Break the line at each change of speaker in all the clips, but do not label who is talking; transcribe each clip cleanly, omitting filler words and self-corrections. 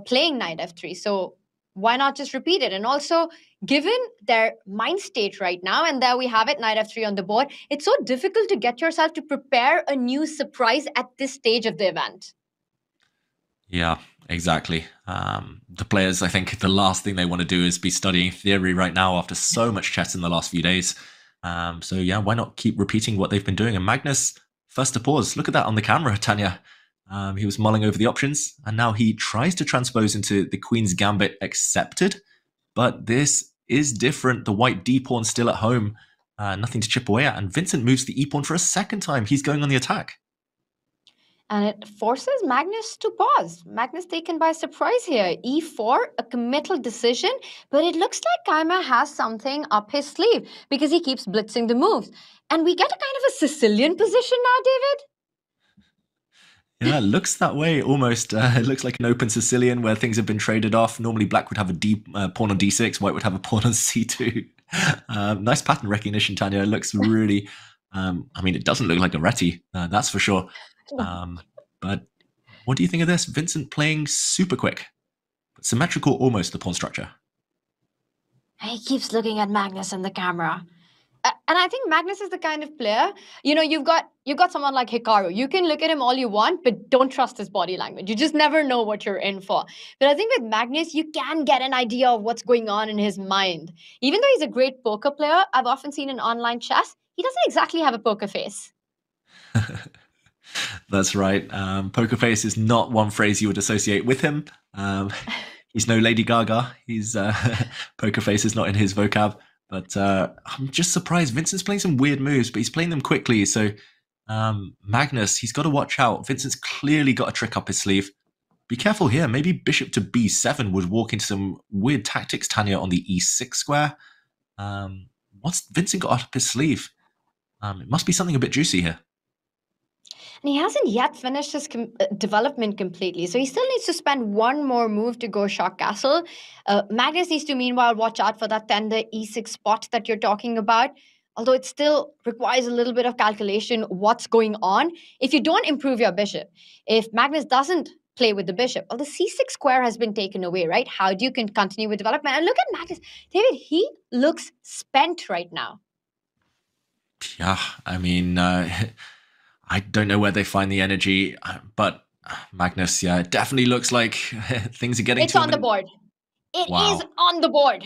playing knight f3. So why not just repeat it? And also, given their mind state right now, and there we have it, knight f3 on the board, it's so difficult to get yourself to prepare a new surprise at this stage of the event.
Yeah, exactly. The players, I think the last thing they want to do is be studying theory right now after so much chess in the last few days. So yeah, why not keep repeating what they've been doing? And Magnus, first to pause. Look at that on the camera, Tanya. He was mulling over the options, and now he tries to transpose into the Queen's Gambit accepted. But this is different. The white D pawn still at home. Nothing to chip away at. And Vincent moves the E pawn for a second time. He's going on the attack.
And it forces Magnus to pause. Magnus taken by surprise here. E4, a committal decision, but it looks like Keymer has something up his sleeve because he keeps blitzing the moves. And we get a kind of a Sicilian position now, David.
Yeah, it looks that way almost. It looks like an open Sicilian where things have been traded off. Normally black would have a pawn on d6, white would have a pawn on c2. Nice pattern recognition, Tanya. It looks really... I mean, it doesn't look like a Reti, that's for sure. But what do you think of this? Vincent playing super quick, but symmetrical almost, the pawn structure.
He keeps looking at Magnus in the camera. And I think Magnus is the kind of player, you know, you've got someone like Hikaru. You can look at him all you want, but don't trust his body language. You just never know what you're in for. But I think with Magnus, you can get an idea of what's going on in his mind. Even though he's a great poker player, I've often seen in online chess, he doesn't exactly have a poker face.
That's right. Poker face is not one phrase you would associate with him. He's no Lady Gaga. He's poker face is not in his vocab. But I'm just surprised. Vincent's playing some weird moves, but he's playing them quickly. So Magnus, he's got to watch out. Vincent's clearly got a trick up his sleeve. Be careful here. Maybe bishop to b7 would walk into some weird tactics, Tanya, on the e6 square. What's Vincent got up his sleeve? It must be something a bit juicy here.
And he hasn't yet finished his development completely. So he still needs to spend one more move to go shock castle. Magnus needs to, meanwhile, watch out for that tender e6 spot that you're talking about. Although it still requires a little bit of calculation what's going on. If you don't improve your bishop, if Magnus doesn't play with the bishop, well, the c6 square has been taken away, right? How do you continue with development? And look at Magnus. David, he looks spent right now.
Yeah, I mean... I don't know where they find the energy, but Magnus, yeah, it definitely looks like things are getting
It's on the board. It is on the board.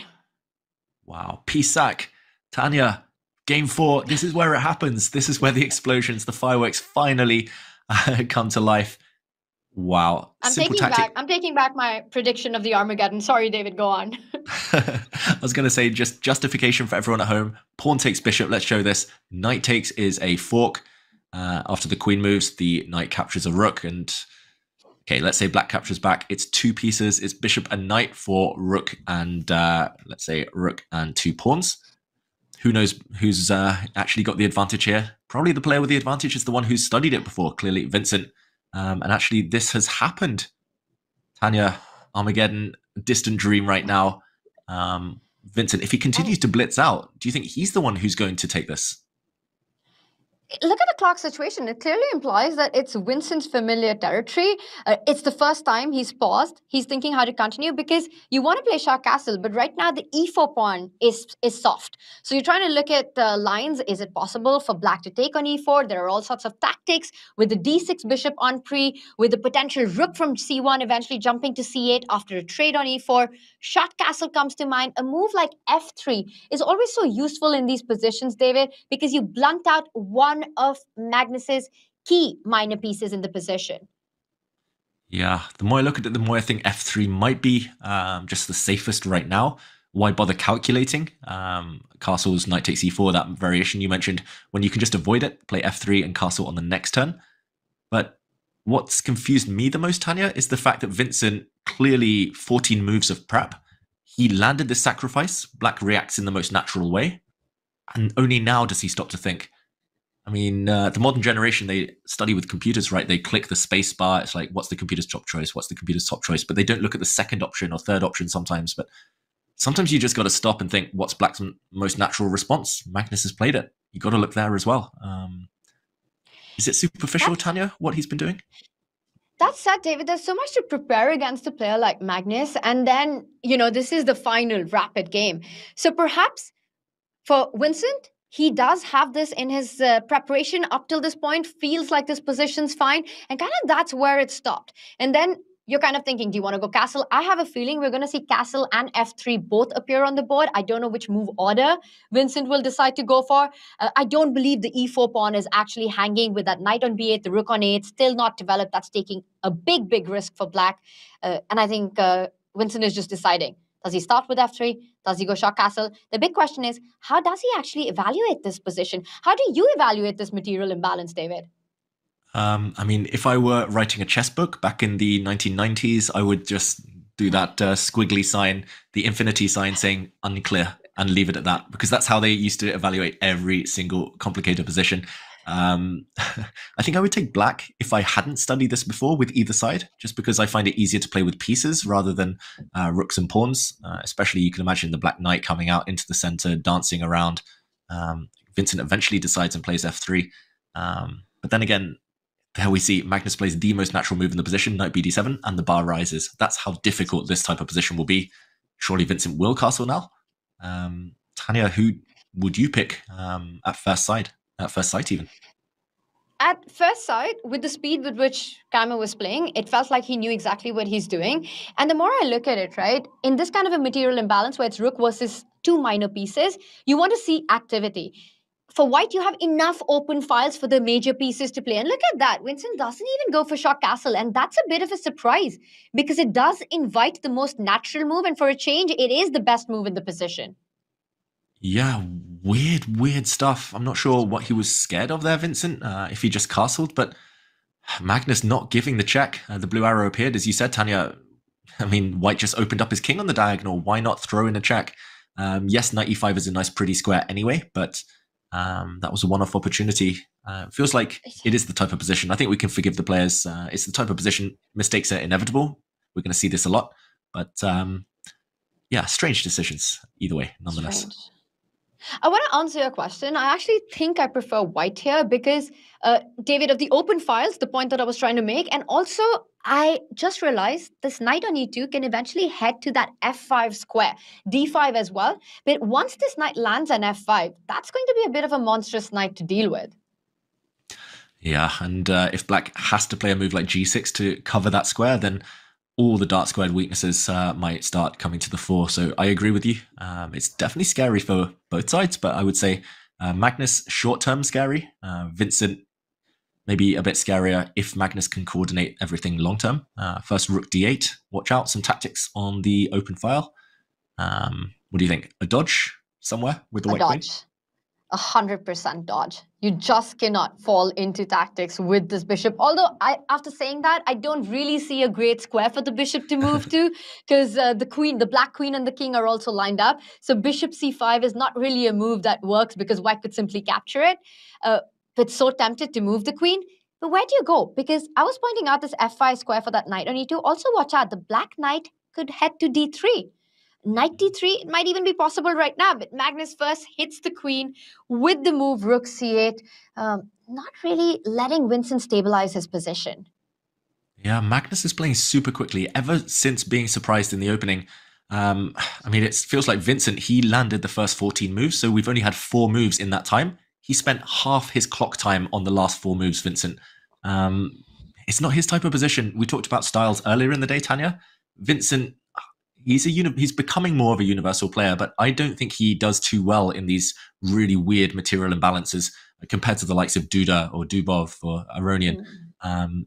Wow. Peace sack. Tanya, game 4. This is where it happens. This is where the explosions, the fireworks finally come to life. Wow.
I'm taking back my prediction of the Armageddon. Sorry, David, go on.
I was going to say, just justification for everyone at home. Pawn takes bishop. Let's show this. Knight takes is a fork. After the queen moves, the knight captures a rook, and okay, let's say black captures back. It's 2 pieces. It's bishop and knight for rook and let's say rook and 2 pawns. Who knows who's actually got the advantage here? Probably the player with the advantage is the one who's studied it before, clearly Vincent. And actually this has happened. Tanya, Armageddon, distant dream right now. Vincent, if he continues to blitz out, do you think he's the one who's going to take this?
Look at the clock situation. It clearly implies that it's Vincent's familiar territory. It's the first time he's paused. He's thinking how to continue because you want to play Shah Castle, but right now the e4 pawn is soft. So you're trying to look at the lines. Is it possible for black to take on e4? There are all sorts of tactics with the d6 bishop on pre, with the potential rook from c1 eventually jumping to c8 after a trade on e4. Shah Castle comes to mind. A move like f3 is always so useful in these positions, David, because you blunt out one of Magnus's key minor pieces in the position.
Yeah, the more I look at it, the more I think f3 might be just the safest right now. Why bother calculating? Castle's knight takes e4, that variation you mentioned, when you can just avoid it, play f3 and castle on the next turn. But what's confused me the most, Tanya, is the fact that Vincent, clearly 14 moves of prep, he landed this sacrifice. Black reacts in the most natural way. And only now does he stop to think. I mean, the modern generation, they study with computers, right? They click the space bar. It's like, what's the computer's top choice? What's the computer's top choice? But they don't look at the second option or third option sometimes. But sometimes you just got to stop and think, what's Black's most natural response? Magnus has played it. You got to look there as well. Is it superficial, Tanya, what he's been doing?
That said, David, there's so much to prepare against a player like Magnus. And then, this is the final rapid game. So perhaps for Vincent, he does have this in his preparation up till this point, feels like this position's fine, and kind of that's where it stopped. And then you're kind of thinking, do you want to go castle? I have a feeling we're going to see castle and f3 both appear on the board. I don't know which move order Vincent will decide to go for. I don't believe the e4 pawn is actually hanging with that knight on b8, the rook on a8, still not developed. That's taking a big, big risk for black. And I think Vincent is just deciding. Does he start with f3? Does he go short castle? The big question is, how does he actually evaluate this position? How do you evaluate this material imbalance, David?
I mean, if I were writing a chess book back in the 1990s, I would just do that squiggly sign, the infinity sign saying unclear, and leave it at that, because that's how they used to evaluate every single complicated position. I think I would take black if I hadn't studied this before with either side, just because I find it easier to play with pieces rather than rooks and pawns. Especially, you can imagine the black knight coming out into the center, dancing around. Vincent eventually decides and plays f3. But then again, there we see Magnus plays the most natural move in the position, knight bd7, and the bar rises. That's how difficult this type of position will be. Surely Vincent will castle now. Tanya, who would you pick at first sight even?
At first sight, with the speed with which Keymer was playing, it felt like he knew exactly what he's doing. And the more I look at it, right, in this kind of a material imbalance where it's rook versus two minor pieces, you want to see activity. For white, you have enough open files for the major pieces to play. And look at that. Vincent doesn't even go for short castle. And that's a bit of a surprise because it does invite the most natural move. And for a change, it is the best move in the position.
Yeah, weird stuff. I'm not sure what he was scared of there, Vincent, if he just castled. But Magnus not giving the check. The blue arrow appeared, as you said, Tanya. I mean, white just opened up his king on the diagonal. Why not throw in a check? Yes, knight e5 is a nice pretty square anyway, but that was a one-off opportunity. Feels like it is the type of position. I think we can forgive the players. It's the type of position. Mistakes are inevitable. We're going to see this a lot. But yeah, strange decisions either way, nonetheless.
Strange. I want to answer your question. I actually think I prefer white here because, David, of the open files, the point that I was trying to make, and also I just realized this knight on e2 can eventually head to that f5 square, d5 as well. But once this knight lands on f5, that's going to be a bit of a monstrous knight to deal with.
Yeah, and if black has to play a move like g6 to cover that square, then all the dark squared weaknesses might start coming to the fore. So I agree with you. It's definitely scary for both sides, but I would say Magnus short-term scary. Vincent maybe a bit scarier if Magnus can coordinate everything long-term. First rook d8. Watch out, some tactics on the open file. What do you think? A dodge somewhere with the white queen?
100% dodge. You just cannot fall into tactics with this bishop. Although, after saying that, I don't really see a great square for the bishop to move to because the black queen and the king are also lined up. So bishop c5 is not really a move that works because white could simply capture it. But so tempted to move the queen. But where do you go? Because I was pointing out this f5 square for that knight on e2. Also watch out, the black knight could head to d3. Knight d3, it might even be possible right now, but Magnus first hits the queen with the move rook c8, not really letting Vincent stabilize his position.
Yeah, Magnus is playing super quickly ever since being surprised in the opening. I mean, it feels like Vincent, he landed the first 14 moves, so we've only had 4 moves in that time. He spent half his clock time on the last 4 moves, Vincent. It's not his type of position. We talked about styles earlier in the day, Tanya. Vincent, he's becoming more of a universal player, but I don't think he does too well in these really weird material imbalances compared to the likes of Duda or Dubov or Aronian.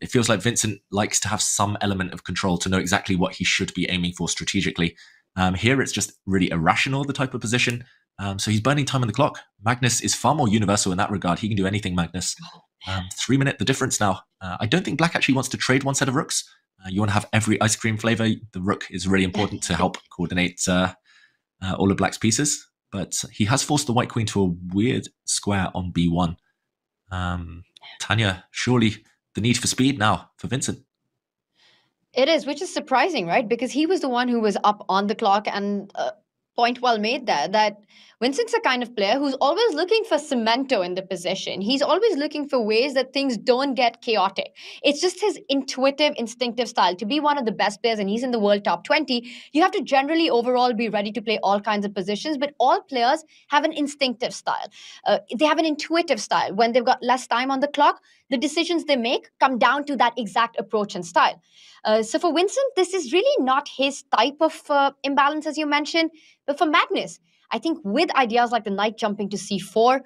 It feels like Vincent likes to have some element of control to know exactly what he should be aiming for strategically. Here, it's just really irrational, the type of position. So he's burning time on the clock. Magnus is far more universal in that regard. He can do anything, Magnus. 3 minute, the difference now. I don't think black actually wants to trade one set of rooks. You want to have every ice cream flavor. The rook is really important to help coordinate all of black's pieces. But he has forced the white queen to a weird square on b1. Tanya, surely the need for speed now for Vincent.
It is, which is surprising, right? Because he was the one who was up on the clock, and point well made there, that Vincent's a kind of player who's always looking for cemento in the position. He's always looking for ways that things don't get chaotic. It's just his intuitive, instinctive style. To be one of the best players, and he's in the world top 20, you have to generally overall be ready to play all kinds of positions, but all players have an instinctive style. They have an intuitive style. When they've got less time on the clock, the decisions they make come down to that exact approach and style. So for Vincent, this is really not his type of imbalance, as you mentioned. But for Magnus, I think with ideas like the knight jumping to c4,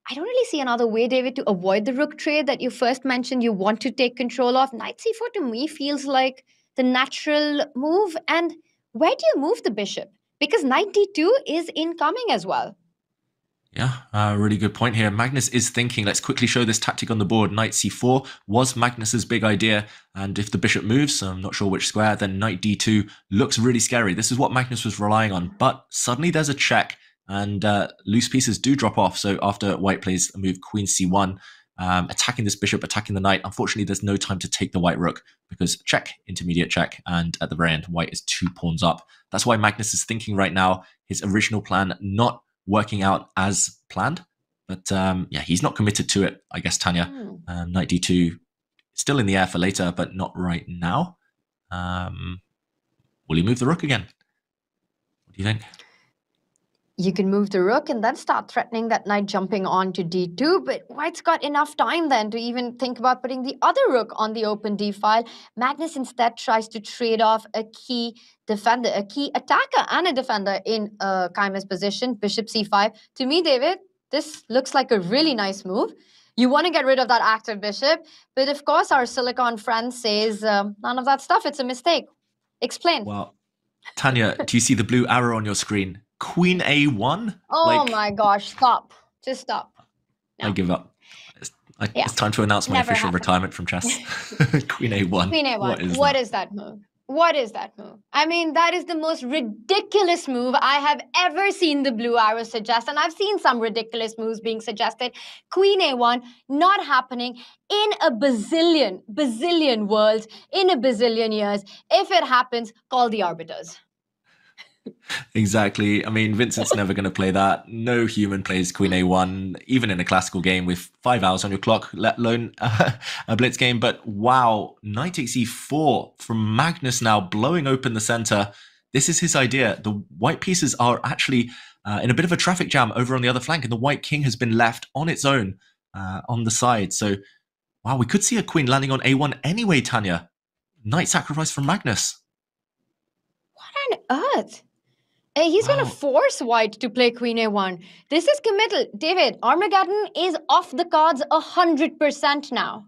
I don't really see another way, David, to avoid the rook trade that you first mentioned you want to take control of. Knight c4 to me feels like the natural move. And where do you move the bishop? Because knight d2 is incoming as well.
Yeah, really good point here. Magnus is thinking, let's quickly show this tactic on the board. Knight c4 was Magnus's big idea. And if the bishop moves, I'm not sure which square, then knight d2 looks really scary. This is what Magnus was relying on. But suddenly there's a check and loose pieces do drop off. So after white plays a move queen c1, attacking this bishop, attacking the knight, unfortunately there's no time to take the white rook because check, intermediate check, and at the very end, white is 2 pawns up. That's why Magnus is thinking right now, his original plan not working out as planned, but yeah, he's not committed to it, I guess, Tanya. Knight d2 still in the air for later, but not right now. Will he move the rook again? What do you think?
You can move the rook and then start threatening that knight jumping on to d2, but white's got enough time then to even think about putting the other rook on the open d file. Magnus instead tries to trade off a key defender, a key attacker and a defender in Keymer's position, bishop c5. To me, David, this looks like a really nice move. You want to get rid of that active bishop, but of course our Silicon friend says none of that stuff, it's a mistake. Explain.
Well, Tanya, do you see the blue arrow on your screen? Queen a1?
Oh my gosh, stop. Just stop.
No. I give up. It's time to announce my official retirement from chess. Queen a1.
Queen a1. What is that move? What is that move? I mean, that is the most ridiculous move I have ever seen the blue arrow suggest. And I've seen some ridiculous moves being suggested. Queen a1, not happening in a bazillion worlds, in a bazillion years. If it happens, call the arbiters.
Exactly. I mean, Vincent's never going to play that. No human plays Queen a1, even in a classical game with 5 hours on your clock, let alone a blitz game. But wow, knight takes e4 from Magnus now blowing open the center. This is his idea. The white pieces are actually in a bit of a traffic jam over on the other flank, and the white king has been left on its own on the side. So, wow, we could see a queen landing on a1 anyway, Tanya. Knight sacrifice from Magnus.
What on earth? He's going to force white to play queen a1. This is committal. David, Armageddon is off the cards 100% now.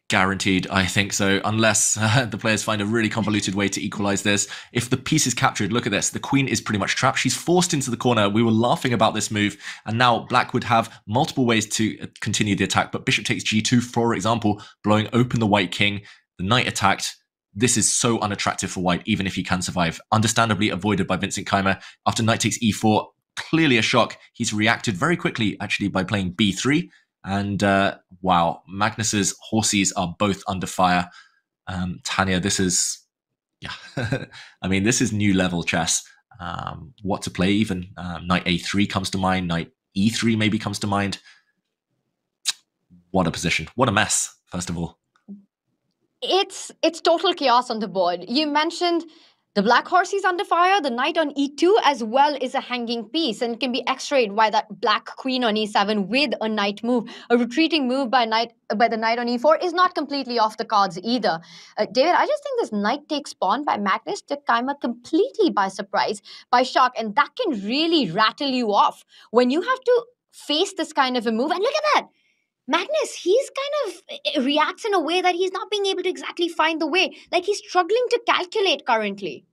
Guaranteed, I think so, unless the players find a really convoluted way to equalize this. If the piece is captured, look at this. The queen is pretty much trapped. She's forced into the corner. We were laughing about this move, and now black would have multiple ways to continue the attack, but bishop takes g2, for example, blowing open the white king. The knight attacked. This is so unattractive for white, even if he can survive. Understandably avoided by Vincent Keymer. After knight takes e4, clearly a shock. He's reacted very quickly, actually, by playing b3. And wow, Magnus's horses are both under fire. Tanya, this is, yeah, I mean, this is new level chess. What to play even. Knight a3 comes to mind. Knight e3 maybe comes to mind. What a position. What a mess, first of all.
It's total chaos on the board. You mentioned the black horse is under fire. The knight on e2 as well is a hanging piece and can be x-rayed by that black queen on e7 with a knight move. A retreating move by the knight on e4 is not completely off the cards either. David, I just think this knight takes pawn by Magnus took Keymer completely by surprise, by shock, and that can really rattle you off when you have to face this kind of a move. And look at that. Magnus, he's kind of reacts in a way that he's not being able to exactly find the way. Like he's struggling to calculate currently.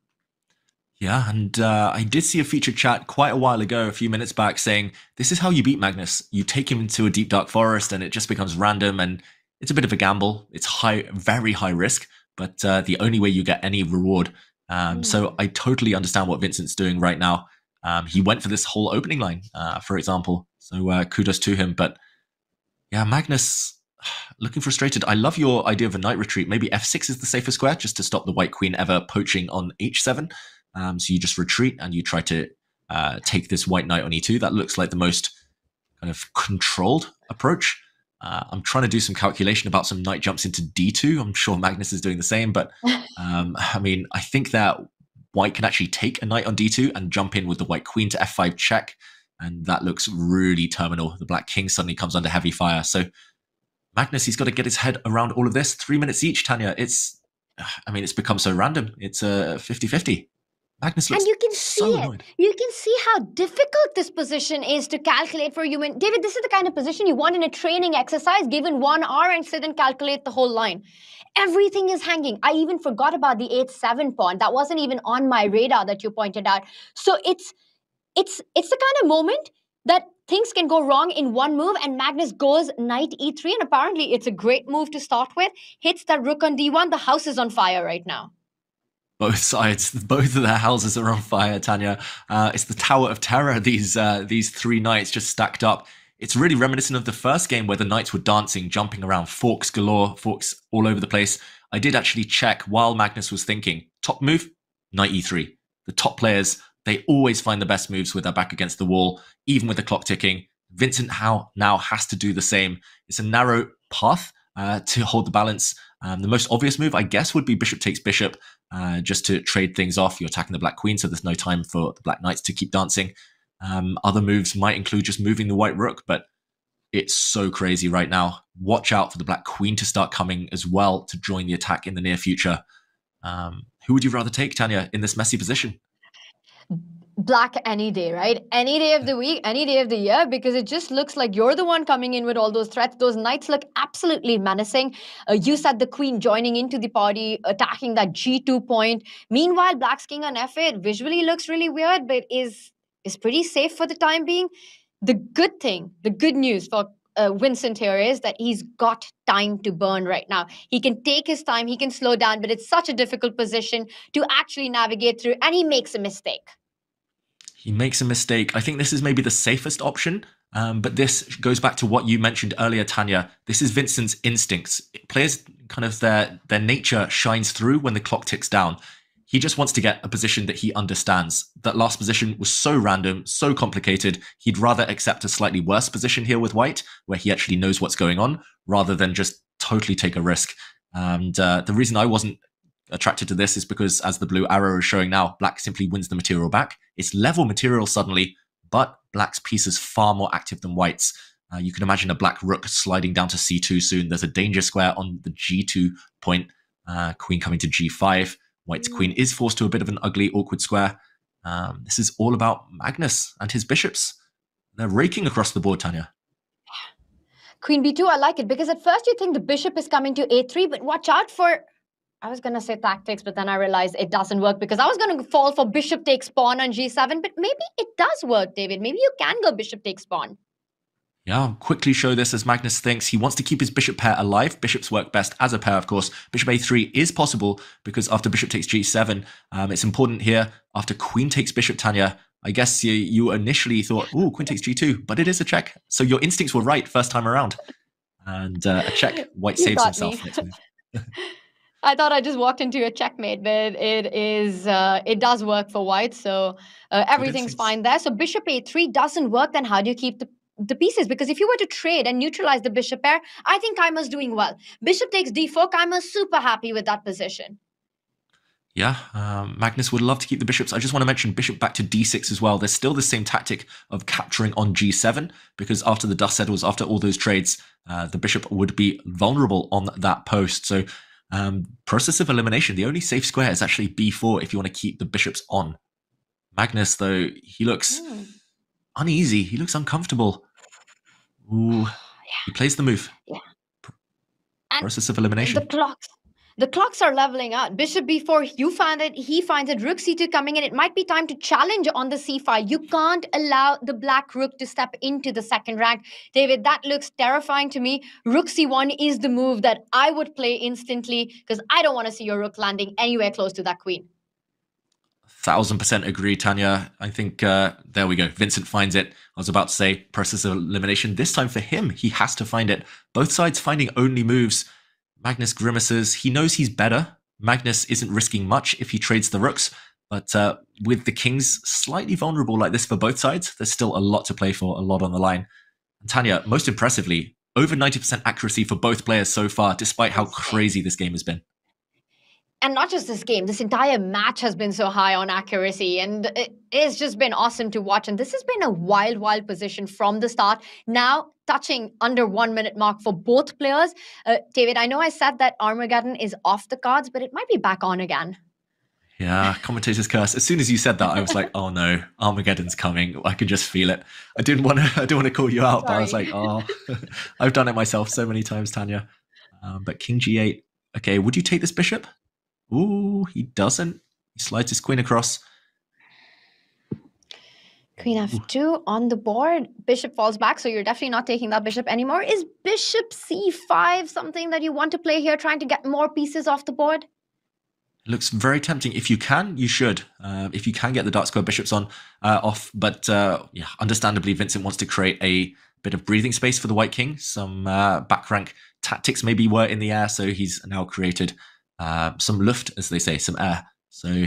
Yeah, and I did see a featured chat quite a while ago, a few minutes back, saying, this is how you beat Magnus. You take him into a deep, dark forest and it just becomes random and it's a bit of a gamble. It's high, very high risk, but the only way you get any reward. So I totally understand what Vincent's doing right now. He went for this whole opening line, for example. So kudos to him. But yeah, Magnus, looking frustrated. I love your idea of a knight retreat. Maybe f6 is the safer square, just to stop the white queen ever poaching on h7. So you just retreat and you try to take this white knight on e2. That looks like the most kind of controlled approach. I'm trying to do some calculation about some knight jumps into d2. I'm sure Magnus is doing the same, but I mean, I think that white can actually take a knight on d2 and jump in with the white queen to f5 check, and that looks really terminal. The black king suddenly comes under heavy fire. So Magnus, he's got to get his head around all of this. 3 minutes each, Tanya. It's become so random. It's a 50-50. Magnus looks
and you can see
so
it.
annoyed.
You can see how difficult this position is to calculate for human. David, this is the kind of position you want in a training exercise, given 1 hour and sit and calculate the whole line. Everything is hanging. I even forgot about the 8-7 pawn. That wasn't even on my radar that you pointed out. So it's the kind of moment that things can go wrong in one move, and Magnus goes knight e3, and apparently it's a great move to start with. Hits that rook on d1. The house is on fire right now.
Both sides, both of their houses are on fire, Tanya. It's the Tower of Terror, these 3 knights just stacked up. It's really reminiscent of the first game where the knights were dancing, jumping around, forks galore, forks all over the place. I did actually check while Magnus was thinking. Top move, knight e3. The top players, they always find the best moves with their back against the wall, even with the clock ticking. Vincent now has to do the same. It's a narrow path to hold the balance. The most obvious move, I guess, would be bishop takes bishop, just to trade things off. You're attacking the black queen, so there's no time for the black knights to keep dancing. Other moves might include just moving the white rook, but it's so crazy right now. Watch out for the black queen to start coming as well to join the attack in the near future. Who would you rather take, Tanya, in this messy position?
Black any day, right? Any day of the week, any day of the year, because it just looks like you're the one coming in with all those threats. Those knights look absolutely menacing. You said the queen joining into the party, attacking that g2 point. Meanwhile, black's king on f8 visually looks really weird, but is pretty safe for the time being. The good news for Vincent here is that he's got time to burn right now. He can take his time, he can slow down, but it's such a difficult position to actually navigate through, and he makes a mistake.
He makes a mistake. I think this is maybe the safest option, but this goes back to what you mentioned earlier, Tanya. This is Vincent's instincts. Players, kind of their nature shines through when the clock ticks down. He just wants to get a position that he understands. That last position was so random, so complicated. He'd rather accept a slightly worse position here with white, where he actually knows what's going on, rather than just totally take a risk. And the reason I wasn't attracted to this is because, as the blue arrow is showing now, black simply wins the material back. It's level material suddenly, but black's piece is far more active than white's. You can imagine a black rook sliding down to c2 soon. There's a danger square on the g2 point. Queen coming to g5. White's queen is forced to a bit of an ugly, awkward square. This is all about Magnus and his bishops. They're raking across the board, Tanya.
Queen b2, I like it, because at first you think the bishop is coming to a3, but watch out for... I was going to say tactics, but then I realized it doesn't work, because I was going to fall for bishop takes pawn on g7, but maybe it does work, David. Maybe you can go bishop takes pawn.
Yeah, I'll quickly show this as Magnus thinks. He wants to keep his bishop pair alive. Bishops work best as a pair, of course. Bishop a3 is possible, because after bishop takes g7, it's important here. After queen takes bishop, Tanya, I guess you initially thought, oh, queen takes g2, but it is a check. So your instincts were right first time around. And a check. White saves himself next move.
I thought I just walked into a checkmate, but it does work for white, so everything's fine there. So bishop a3 doesn't work, then how do you keep the pieces? Because if you were to trade and neutralize the bishop pair, I think Keymer's doing well. Bishop takes d4, Keymer's super happy with that position.
Yeah, Magnus would love to keep the bishops. I just want to mention bishop back to d6 as well. There's still the same tactic of capturing on g7, because after the dust settles, after all those trades, the bishop would be vulnerable on that post. So process of elimination, the only safe square is actually b4 if you want to keep the bishops on. Magnus, though, he looks uneasy. He looks uncomfortable. Ooh, he plays the move.
Yeah.
Process of elimination.
The clocks are leveling out. Bishop b4, you find it, he finds it. Rook c2 coming in. It might be time to challenge on the c5. You can't allow the black rook to step into the second rank. David, that looks terrifying to me. Rook c1 is the move that I would play instantly, because I don't want to see your rook landing anywhere close to that queen.
1000% agree, Tanya. I think there we go. Vincent finds it. I was about to say process of elimination. This time for him, he has to find it. Both sides finding only moves. Magnus grimaces. He knows he's better. Magnus isn't risking much if he trades the rooks, But with the kings slightly vulnerable like this for both sides, there's still a lot to play for, a lot on the line. And Tanya, most impressively, over 90% accuracy for both players so far, despite how crazy this game has been.
And not just this game, this entire match has been so high on accuracy, and it's just been awesome to watch. And this has been a wild, wild position from the start. Now touching under 1 minute mark for both players. David, I know I said that Armageddon is off the cards, but it might be back on again.
Yeah, commentator's curse. As soon as you said that, I was like, "Oh no, Armageddon's coming!" I could just feel it. I didn't want to call you out, but I was like, "Oh, I've done it myself so many times, Tanya." But King G8. Okay, would you take this bishop? Ooh, he doesn't. He slides his queen across.
Queen F2 on the board. Bishop falls back, so you're definitely not taking that bishop anymore. Is bishop C5 something that you want to play here, trying to get more pieces off the board?
It looks very tempting. If you can, you should. If you can get the dark square bishops off. But yeah, understandably, Vincent wants to create a bit of breathing space for the white king. Some back rank tactics maybe were in the air, so he's now created some luft, as they say, some air. So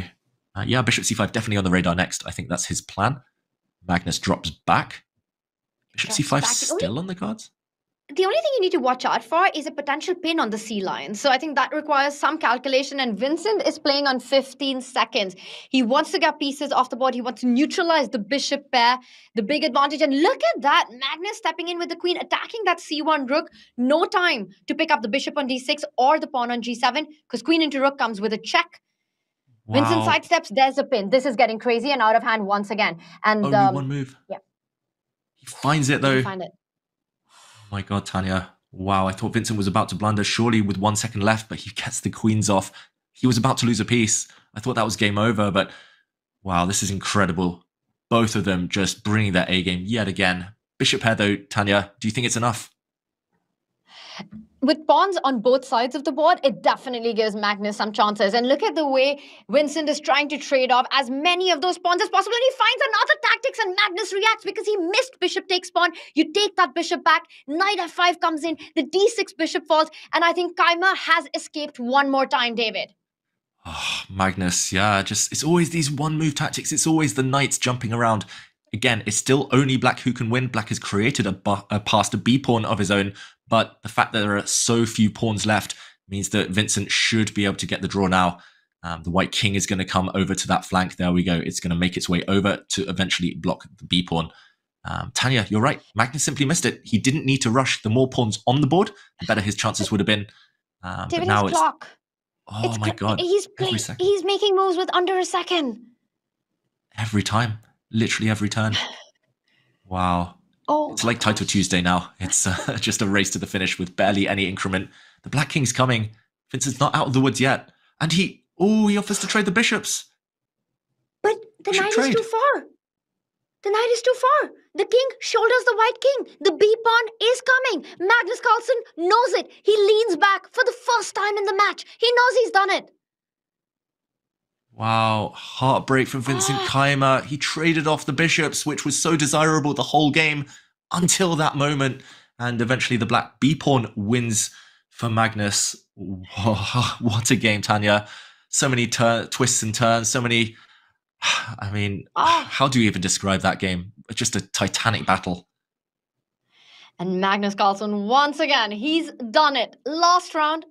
yeah, bishop c5 definitely on the radar next. I think that's his plan. Magnus drops back. Bishop c5 still on the cards?
The only thing you need to watch out for is a potential pin on the C line. So I think that requires some calculation, and Vincent is playing on 15 seconds. He wants to get pieces off the board. He wants to neutralize the bishop pair, the big advantage. And look at that, Magnus stepping in with the queen, attacking that C1 rook. No time to pick up the bishop on D6 or the pawn on G7, because queen into rook comes with a check. Wow. Vincent sidesteps, there's a pin. This is getting crazy and out of hand once again. And
only one move.
Yeah.
He finds it though.
Find it.
Oh my God, Tanya. Wow, I thought Vincent was about to blunder, surely with 1 second left, but he gets the queens off. He was about to lose a piece. I thought that was game over, but wow, this is incredible. Both of them just bringing their A game yet again. Bishop pair though, Tanya, do you think it's enough?
With pawns on both sides of the board, it definitely gives Magnus some chances. And look at the way Vincent is trying to trade off as many of those pawns as possible. And he finds another tactics, and Magnus reacts because he missed bishop takes pawn. You take that bishop back, knight f5 comes in, the d6 bishop falls, and I think Keymer has escaped one more time, David.
Oh, Magnus, yeah, it's always these one-move tactics. It's always the knights jumping around. Again, it's still only Black who can win. Black has created a passed B pawn of his own, but the fact that there are so few pawns left means that Vincent should be able to get the draw now. The white king is going to come over to that flank. There we go. It's going to make its way over to eventually block the B pawn. Tanya, you're right. Magnus simply missed it. He didn't need to rush. The more pawns on the board, the better his chances would have been.
David, now it's clock.
Oh my God.
He's making moves with under a second.
Every time. Literally every turn. Wow.
Oh,
it's like Title Tuesday now. It's just a race to the finish with barely any increment. The Black King's coming. Vincent's not out of the woods yet. And he offers to trade the bishops.
But the knight is too far. The knight is too far. The king shoulders the white king. The B pawn is coming. Magnus Carlsen knows it. He leans back for the first time in the match. He knows he's done it.
Wow, heartbreak from Vincent Keymer. He traded off the bishops, which was so desirable the whole game until that moment. And eventually the black B pawn wins for Magnus. Whoa, what a game, Tanya. So many twists and turns, so many... I mean, how do you even describe that game? Just a titanic battle.
And Magnus Carlsen, once again, he's done it. Last round.